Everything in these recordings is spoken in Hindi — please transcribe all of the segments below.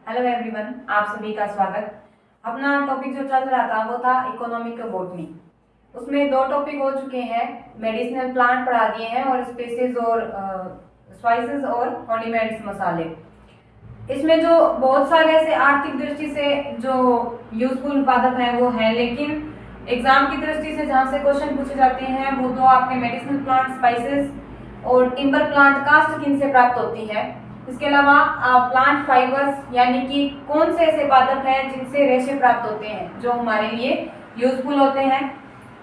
हेलो एवरीवन, आप सभी का स्वागत। अपना टॉपिक जो चल रहा था वो था इकोनॉमिक बॉटनी। उसमें दो टॉपिक हो चुके हैं, मेडिसिनल प्लांट पढ़ा दिए हैं और स्पेसीज और स्पाइसेस और कॉन्डिमेंट्स मसाले। इसमें जो बहुत सारे ऐसे आर्थिक दृष्टि से जो यूजफुल पादप हैं वो हैं, लेकिन एग्जाम की दृष्टि से जहाँ से क्वेश्चन पूछे जाते हैं वो तो आपके मेडिसिनल प्लांट, स्पाइसेस और टिम्बर प्लांट कास्ट किन से प्राप्त होती है। इसके अलावा प्लांट फाइबर्स यानी कि कौन से ऐसे पादप हैं जिनसे रेशे प्राप्त होते हैं जो हमारे लिए यूजफुल होते हैं,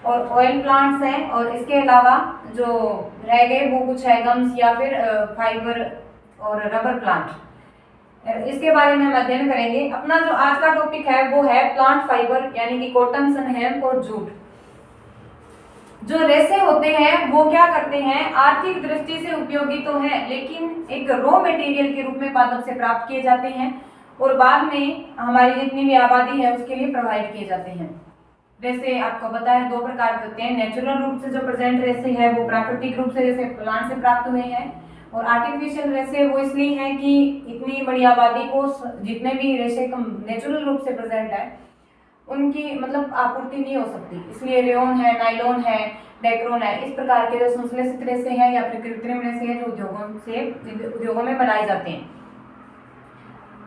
और ऑयल प्लांट्स हैं, और इसके अलावा जो रह गए वो कुछ है गम्स या फिर फाइबर और रबर प्लांट। इसके बारे में हम अध्ययन करेंगे। अपना जो आज का टॉपिक है वो है प्लांट फाइबर यानी कि कॉटन, सन, हेम्प और जूट। जो रेशे होते हैं वो क्या करते हैं, आर्थिक दृष्टि से उपयोगी तो है लेकिन एक रॉ मटेरियल के रूप में पादप से प्राप्त किए जाते हैं और बाद में हमारी जितनी भी आबादी है उसके लिए प्रोवाइड किए जाते हैं। रेशे आपको पता है दो प्रकार के होते हैं। नेचुरल रूप से जो प्रेजेंट रेशे है वो प्राकृतिक रूप से जैसे प्लांट से प्राप्त हुए हैं, और आर्टिफिशियल रेशे वो इसलिए हैं कि इतनी बड़ी आबादी को जितने भी रेशे नेचुरल रूप से प्रेजेंट है उनकी मतलब आपूर्ति नहीं हो सकती, इसलिए रेयन है, नाइलॉन है, डेक्रोन है, इस प्रकार के जो संश्लेषित रेशे हैं या फिर कृत्रिम रेशे हैं जो उद्योगों में बनाए जाते हैं।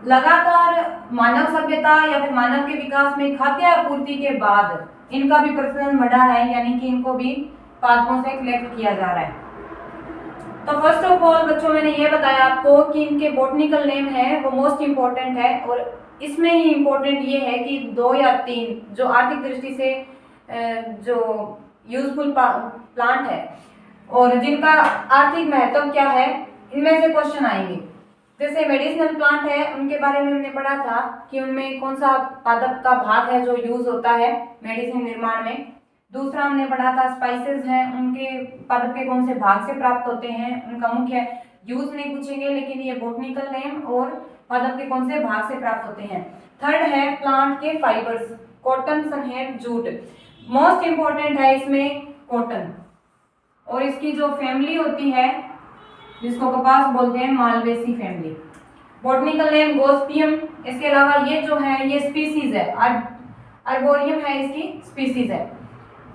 लगातार मानव सभ्यता या फिर मानव के विकास में खाद्य आपूर्ति के बाद इनका भी प्रचलन बढ़ा है, यानी कि इनको भी पादपों से कलेक्ट किया जा रहा है। तो फर्स्ट ऑफ ऑल बच्चों, मैंने ये बताया आपको कि इनके बॉटनिकल नेम है वो मोस्ट इंपॉर्टेंट है, और इसमें ही इंपॉर्टेंट ये है कि 2 या 3 जो आर्थिक दृष्टि से जो यूजफुल प्लांट है और जिनका आर्थिक महत्व क्या है, इनमें से क्वेश्चन आएंगे। जैसे मेडिसिनल प्लांट है उनके बारे में हमने पढ़ा था कि उनमें कौन सा पादप का भाग है जो यूज होता है मेडिसिन निर्माण में। दूसरा हमने पढ़ा था स्पाइसेस हैं, उनके पादप के कौन से भाग से प्राप्त होते हैं, उनका मुख्य यूज नहीं पूछेंगे लेकिन ये बॉटनिकल नेम और पादप के कौन से भाग से प्राप्त होते हैं। थर्ड है प्लांट के फाइबर्स, कॉटन, सन, हेम्प, जूट। मोस्ट इंपॉर्टेंट है इसमें कॉटन, और इसकी जो फैमिली होती है जिसको कपास बोलते हैं, Malvaceae family. Botanical name Gossypium. इसके अलावा ये जो है ये स्पीसीज है, अर्बोरियम है, इसकी स्पीसीज है।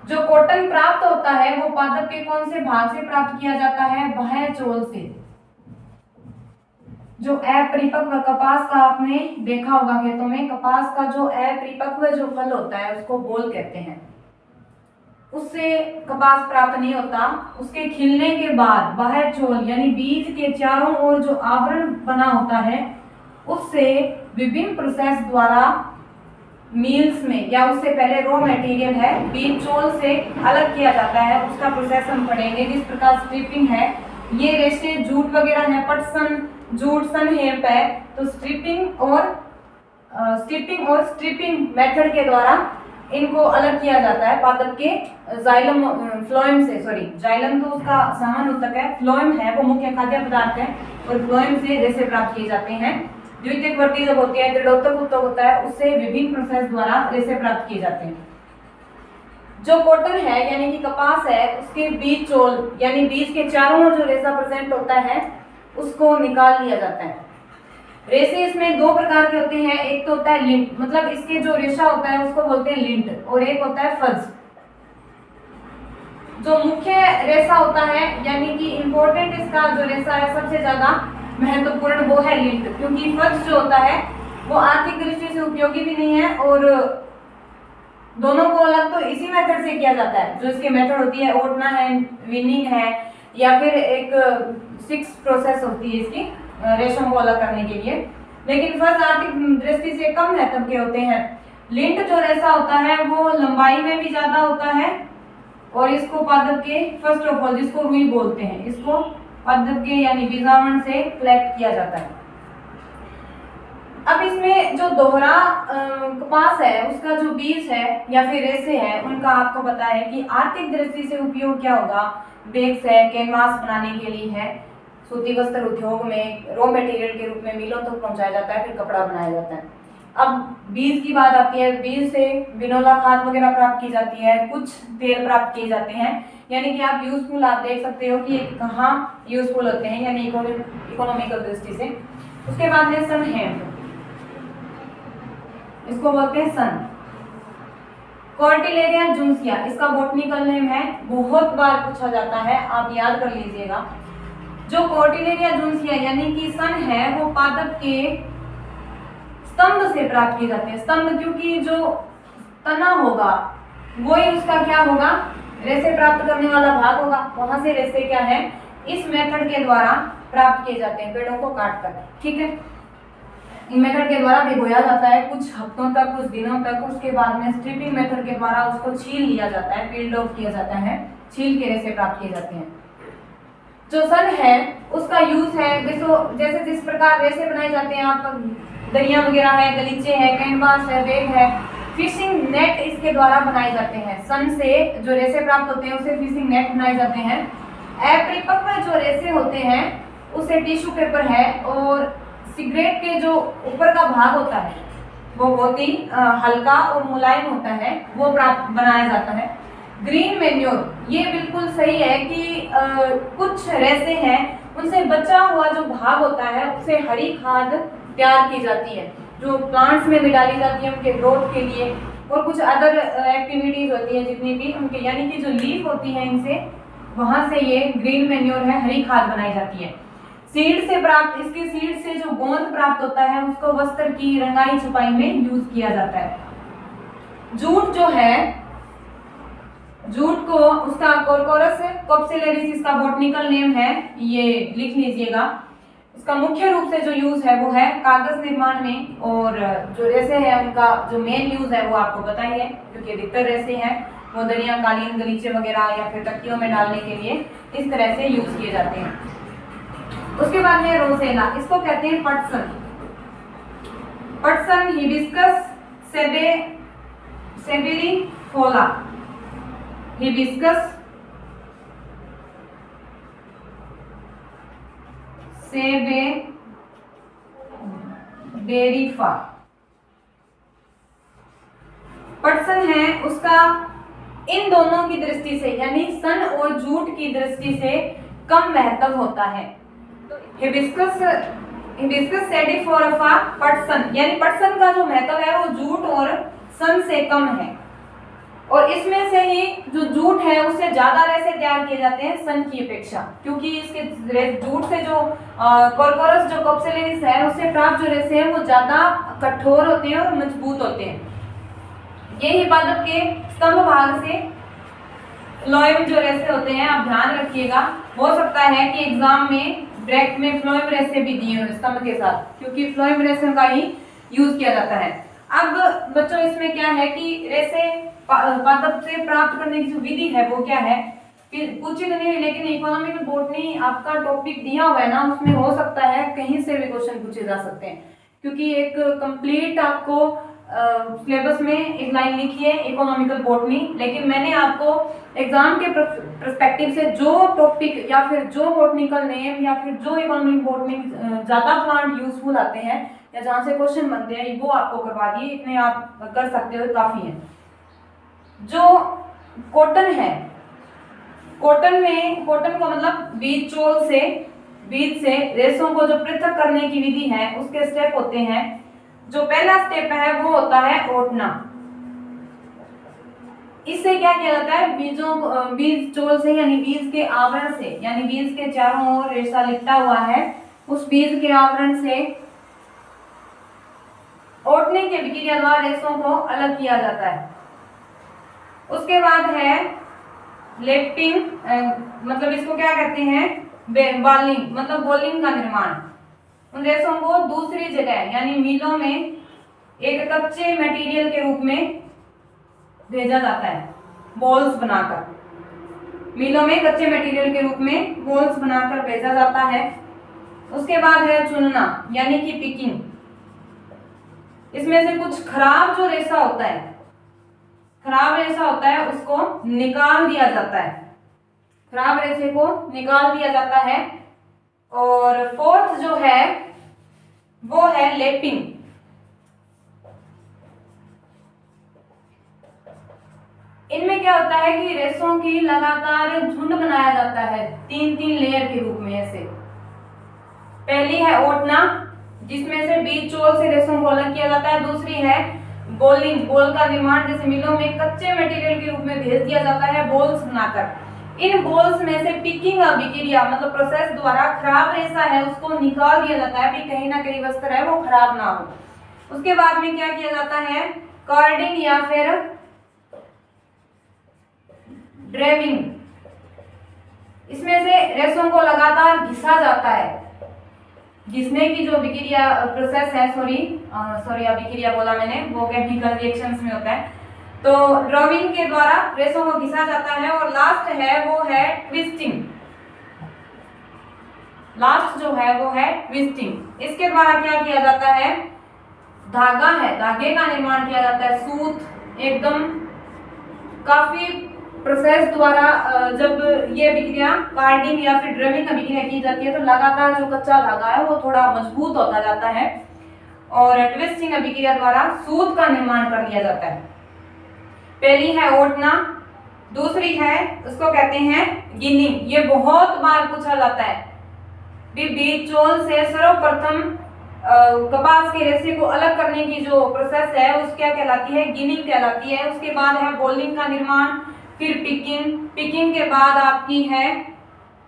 जो कॉटन प्राप्त होता है वो पादप के कौन से भाग से प्राप्त किया जाता है, बाह्य चोल से। जो अपरिपक्व कपास का आपने देखा होगा खेतों में, कपास का जो अपरिपक्व जो फल होता है उसको बोल कहते हैं, उससे कपास प्राप्त नहीं होता। उसके खिलने के बाद बाह्य चोल यानी बीज के चारों ओर जो आवरण बना होता है उससे विभिन्न प्रोसेस द्वारा मिल्स में या उससे पहले रॉ मटेरियल है बीज चोल से अलग किया जाता है, उसका प्रोसेस हम पढ़ेंगे। जिस प्रकार स्ट्रिपिंग है, ये रेशे जूट वगैरह है, पटसन, जूट, सन, हेम्प है, तो स्ट्रिपिंग और स्ट्रिपिंग मेथड के द्वारा इनको अलग किया जाता है पादप के जाइलम फ्लोएम से। जाइलम तो उसका सामान्य ऊतक है, फ्लोएम है वो मुख्य खाद्य पदार्थ है, और फ्लोएम से रेशे प्राप्त किए जाते हैं। द्वितीयक वर्ती जब होती है, दृढ़ोत्तक ऊतक होता है, उससे विभिन्न प्रोसेस द्वारा रेशे प्राप्त किए जाते हैं। जो कॉटन है यानी कि कपास है, उसके बीज चोल यानी बीज के चारों ओर जो रेशा प्रेजेंट होता है उसको निकाल लिया जाता है। रेशे इसमें 2 प्रकार के होते हैं, एक तो होता है लिंट, मतलब इसके जो रेशा होता है उसको बोलते हैं लिंट, और एक होता है फज। जो मुख्य रेशा होता है यानी कि इंपॉर्टेंट इसका जो रेशा है सबसे ज्यादा महत्वपूर्ण वो है लिंट, क्योंकि फज जो होता है वो आर्थिक दृष्टि से उपयोगी भी नहीं है, और दोनों को अलग तो इसी मेथड से किया जाता है। जो इसकी मेथड होती है ओटना है, विनिंग है, या फिर एक 6 प्रोसेस होती है इसकी रेशों को अलग करने के लिए, लेकिन फर्ज आर्थिक दृष्टि से कम महत्व के होते हैं। लिंट जो रेशा होता है वो लंबाई में भी ज्यादा होता है, और इसको पादप के फर्स्ट ऑफ ऑल जिसको रुई बोलते हैं, इसको पादप के यानी बीजावरण से कलेक्ट किया जाता है। अब इसमें जो दोहरा कपास है उसका जो बीज है या फिर रेशे है उनका आपको पता है कि आर्थिक दृष्टि से उपयोग क्या होगा, बैग्स है, कैनवास बनाने के लिए है, सूती वस्त्र उद्योग में रॉ मटेरियल के रूप में मिलों तक पहुंचाया जाता है, फिर कपड़ा बनाया जाता है। अब बीज की बात आती है, बीज से बिनोला खाद वगैरह प्राप्त की जाती है, कुछ तेल प्राप्त किए जाते हैं, यानी कि आप यूजफुल आप देख सकते हो कि कहाँ यूजफुल होते हैं यानी इकोनॉमिकल दृष्टि से। उसके बाद है सन हेम्प। इसको बोलते हैं सन। कॉर्टिलेरिया जुन्सिया, इसका बॉटनिकल नेम है, बहुत बार पूछा जाता है, आप याद कर लीजिएगा। जो कॉर्टिलेरिया जुन्सिया यानी कि सन है वो पादप के स्तंभ से प्राप्त किए जाते हैं। स्तंभ क्योंकि जो तना होगा वही उसका क्या होगा, रेशे प्राप्त करने वाला भाग होगा, वहां से रेशे क्या है इस मेथड के द्वारा प्राप्त किए जाते हैं, पेड़ों को काट कर। ठीक है, इन मेथड के द्वारा भिगोया जाता है कुछ हफ्तों तक, कुछ दिनों तक, उसके बाद में स्ट्रिपिंग मेथड के द्वारा उसको छील लिया जाता है, पील्ड ऑफ किया जाता है, छील के रेशे प्राप्त किए जाते हैं। जो सन है उसका यूज है जैसे जिस प्रकार रेशे बनाए जाते हैं, आप दरिया वगैरह है, गलीचे है, कैनवास है, वेब है, फिशिंग नेट इसके द्वारा बनाए जाते हैं। सन से जो रेशे प्राप्त होते हैं उसे फिशिंग नेट बनाए जाते हैं। अपरिपक्व जो रेशे होते हैं उसे टिश्यू पेपर है, और सिगरेट के जो ऊपर का भाग होता है वो बहुत ही हल्का और मुलायम होता है, वो प्राप्त बनाया जाता है। ग्रीन मैन्योर, ये बिल्कुल सही है कि कुछ रेशे हैं उनसे बचा हुआ जो भाग होता है उससे हरी खाद तैयार की जाती है, जो प्लांट्स में भी डाली जाती है उनके ग्रोथ के लिए, और कुछ अदर एक्टिविटीज होती है जितनी भी उनके, यानी कि जो लीफ होती है इनसे, वहां से ये ग्रीन मैन्योर है, हरी खाद बनाई जाती है। सीड से प्राप्त, इसके सीड से जो गोंद प्राप्त होता है उसको वस्त्र की रंगाई छपाई में यूज किया जाता है। जूट जो है, जूट को उसका कोरकोरस कोप्सिलरिस इसका बॉटनिकल नेम है, ये लिख लीजिएगा। इसका मुख्य रूप से जो यूज है वो है कागज निर्माण में, और जो रेशे है उनका जो मेन यूज है वो आपको पता ही है, क्योंकि अधिकतर रेशे हैं वो दरिया, कालीन, गलीचे वगैरह या फिर तकियों में डालने के लिए इस तरह से यूज किए जाते हैं। उसके बाद में रोसेला, इसको कहते हैं पटसन। पटसन हिबिस्कस सेबेरिफोला, हिबिस्कस सेबेरिफा पटसन है, उसका इन दोनों की दृष्टि से यानी सन और जूट की दृष्टि से कम महत्व होता है। हिबिस्कस सेडिफोरफा पटसन, यानी पटसन का जो महत्व है वो जूट और सन से कम है, और इसमें से ही जो जूट है उससे ज्यादा रेशे तैयार किए जाते हैं सन की अपेक्षा, क्योंकि इसके जूट से जो कोरकोरस जो कोप्सिलरिस है उससे प्राप्त जो रेशे हैं वो ज्यादा कठोर होते हैं और मजबूत होते हैं। यही पादप के स्तंभ भाग से फ्लोएम जो रेशे होते हैं, आप ध्यान रखिएगा, हो सकता है कि एग्जाम में ब्रैकेट में फ्लोएम रेशे भी दिए हो स्तंभ के साथ, क्योंकि फ्लोएम रेशे का ही यूज किया जाता है। अब बच्चों इसमें क्या है कि रेशे पादप से प्राप्त करने की जो विधि है वो क्या है, पूछी तो नहीं, लेकिन इकोनॉमिकल बॉटनी आपका टॉपिक दिया हुआ है ना, उसमें हो सकता है कहीं से भी क्वेश्चन पूछे जा सकते हैं, क्योंकि एक कंप्लीट आपको सिलेबस में एक लाइन लिखी है इकोनॉमिकल बॉटनी, लेकिन मैंने आपको एग्जाम के पर्सपेक्टिव से जो टॉपिक या फिर जो बॉटनिकल नेम या फिर जो इकोनॉमिक बॉटनी ज्यादा प्लांट यूजफुल आते हैं या जहाँ से क्वेश्चन बनते हैं वो आपको करवा दिए, इतने आप कर सकते हो, काफी है। जो कॉटन है, कॉटन का मतलब बीज से रेशों को जो पृथक करने की विधि है उसके स्टेप होते हैं। जो पहला स्टेप है वो होता है ओटना। इससे क्या किया जाता है, बीज चोल से यानी बीज के आवरण से, यानी बीज के चारों ओर रेशा लिपटा हुआ है, उस बीज के आवरण से ओटने के प्रक्रिया द्वारा रेशों को अलग किया जाता है। उसके बाद है लेपिंग, मतलब इसको क्या कहते हैं, बॉलिंग, मतलब बॉलिंग का निर्माण। उन रेशों को दूसरी जगह यानी मिलों में एक कच्चे मटेरियल के रूप में भेजा जाता है, बॉल्स बनाकर। मिलों में कच्चे मटेरियल के रूप में बॉल्स बनाकर भेजा जाता है। उसके बाद है चुनना यानी कि पिकिंग। इसमें से कुछ खराब जो रेशा होता है उसको निकाल दिया जाता है, खराब रेशे को निकाल दिया जाता है। और फोर्थ जो है वो है लेपिंग। इनमें क्या होता है कि रेशों की लगातार झुंड बनाया जाता है 3-3 लेयर के रूप में। ऐसे पहली है ओटना, जिसमें से बीज चोल से रेशों को अलग किया जाता है। दूसरी है बोल का निर्माण जैसे मिलों में कच्चे मटेरियल के रूप में भेज दिया जाता है बोल्स बनाकर। इन बोल्स में से पिकिंग अभिक्रिया मतलब प्रोसेस द्वारा खराब रेशा है उसको निकाल दिया जाता है, भी कहीं ना कहीं वस्त्र है वो खराब ना हो। उसके बाद में क्या किया जाता है, कार्डिंग या फिर ड्रेविंग, इसमें से रेशों को लगातार घिसा जाता है। घिसने की जो अभिक्रिया प्रोसेस है, सॉरी अभिक्रिया बोला मैंने, वो केमिकल रिएक्शंस में होता है। तो ड्रॉविंग के द्वारा रेशों को घिसा जाता है। और लास्ट है वो है ट्विस्टिंग। लास्ट जो है वो है ट्विस्टिंग। इसके द्वारा क्या किया जाता है, धागा है, धागे का निर्माण किया जाता है। सूत एकदम काफी प्रोसेस द्वारा जब ये अभिक्रिया कार्डिंग या फिर ड्रेविंग अभिक्रिया की जाती है तो लगातार जो कच्चा धागा है वो थोड़ा मजबूत होता जाता है। और ट्विस्टिंग अभिक्रिया द्वारा सूत का निर्माण कर लिया जाता है। पहली है ओटना, दूसरी है उसको कहते हैं गिनिंग। ये बहुत बार पूछा जाता है। बीज चोल से सर्वप्रथम कपास के रेशे को अलग करने की जो प्रोसेस है उस क्या कहलाती है, गिनिंग कहलाती है। उसके बाद है बोलिंग का निर्माण, फिर पिकिंग के बाद आपकी है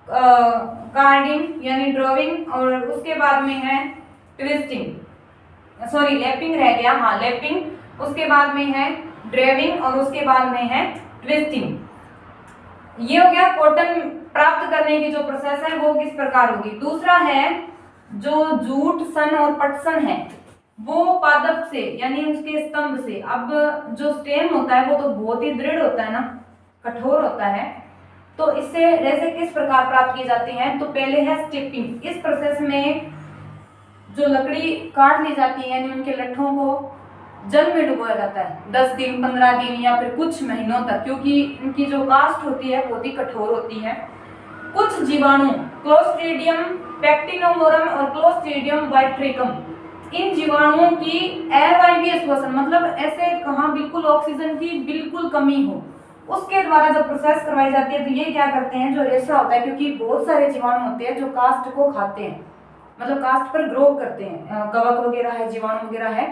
कार्डिंग यानी ड्रॉविंग, और उसके बाद में है लैपिंग रह गया, हाँ लैपिंग। उसके बाद में है ड्रेविंग और उसके बाद में है ट्विस्टिंग। ये हो गया कॉटन प्राप्त करने की जो प्रोसेस है वो किस प्रकार होगी। दूसरा है जो जूट सन और पटसन है वो पादप से यानी उसके स्तंभ से। अब जो स्टेम होता है वो तो बहुत ही दृढ़ होता है ना, कठोर होता है। तो इससे रेशे किस प्रकार प्राप्त किए जाते हैं, तो पहले है स्टिपिंग। इस प्रोसेस में जो लकड़ी काट ली जाती है यानी उनके लट्ठों को जल में डुबोया जाता है 10 दिन 15 दिन या फिर कुछ महीनों तक, क्योंकि इनकी जो कास्ट होती है बहुत ही कठोर होती है। कुछ जीवाणु क्लोस्ट्रीडियम पैक्टिनोमोरम और क्लोस्ट्रीडियम वाइट्रिकम, इन जीवाणुओं की एयरवाइबियस श्वसन मतलब ऐसे कहाँ बिल्कुल ऑक्सीजन की बिल्कुल कमी हो उसके द्वारा जब प्रोसेस करवाई जाती है तो ये क्या करते हैं, जो रेशा होता है, क्योंकि बहुत सारे जीवाणु होते हैं जो कास्ट को खाते हैं मतलब कास्ट पर ग्रो करते हैं, कवक वगैरह है, जीवाणु वगैरह है।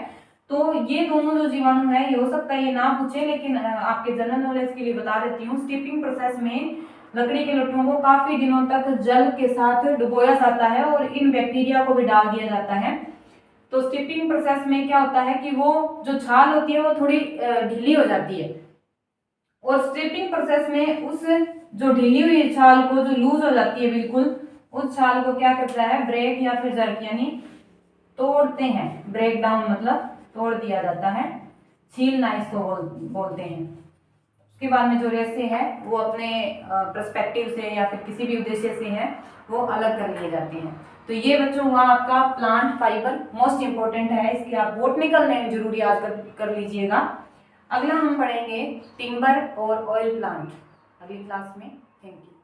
तो ये दोनों जो जीवाणु है, ये हो सकता है ये ना पूछे लेकिन आपके जनरल नॉलेज के लिए बता देती हूँ। स्टिपिंग प्रोसेस में लकड़ी के लट्ठों को काफी दिनों तक जल के साथ डुबोया जाता है और इन बैक्टीरिया को भी डाल दिया जाता है। तो स्टिपिंग प्रोसेस में क्या होता है कि वो जो छाल होती है वो थोड़ी ढीली हो जाती है, और स्ट्रिपिंग प्रोसेस में उस जो ढीली हुई छाल को जो लूज हो जाती है बिल्कुल, उस छाल को क्या करता है, ब्रेक या फिर जर्क यानी तोड़ते हैं। ब्रेक डाउन मतलब तोड़ दिया जाता है, छीलना इसको बोलते हैं। उसके बाद में जो रेशे हैं वो अपने पर्सपेक्टिव से या फिर किसी भी उद्देश्य से है वो अलग कर लिए जाते हैं। तो ये बच्चों हुआ आपका प्लांट फाइबर, मोस्ट इंपॉर्टेंट है, इसलिए आप बोटनिकल नेम जरूर याद कर लीजिएगा। अगला हम पढ़ेंगे टिम्बर और ऑयल प्लांट अगली क्लास में। Thank you.